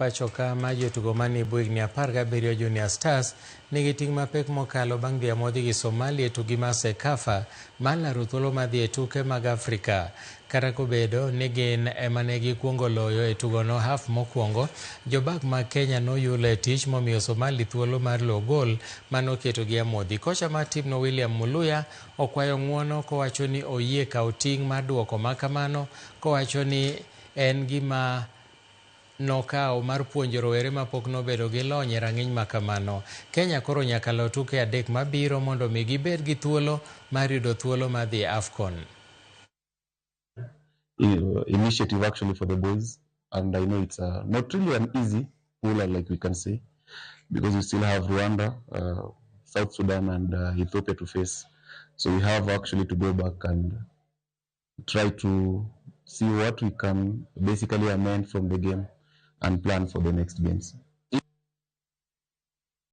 pachoka ma jotugo manie bwegni 17 Junior Stars nigi ting' mapek mokalo bang' dhi amodhi gi Somalia e tugi mar CECAFA mar laro thuolo mar dhi e tuke mag Afrika. Kata kobedo ni gin ema ne gikuongo loyo e tugono half mokwongo, jobak mag Kenya noyulo e tich momiyo Somalia thuolo mar loyo gol manoketogi amodhi. Kocha mar timno William Muluya okwayo ng'uono kowacho ni oyie kawo ting' mar duoko makamano, kowacho ni en gima nokawo mar puonjo rowere mapok nobedo gi lony e rang'iny makamano. Kenya koro nyaka lo tuke 3 mabiro mondo mi gibed gi thuolo mar yudo thuolo mar dhi AFCON. Initiative actually for the boys, and I know it's not really an easy pool, like we can say, because we still have Rwanda, South Sudan and Ethiopia to face. So we have actually to go back and try to see what we can basically amend from the game and plan for the next games.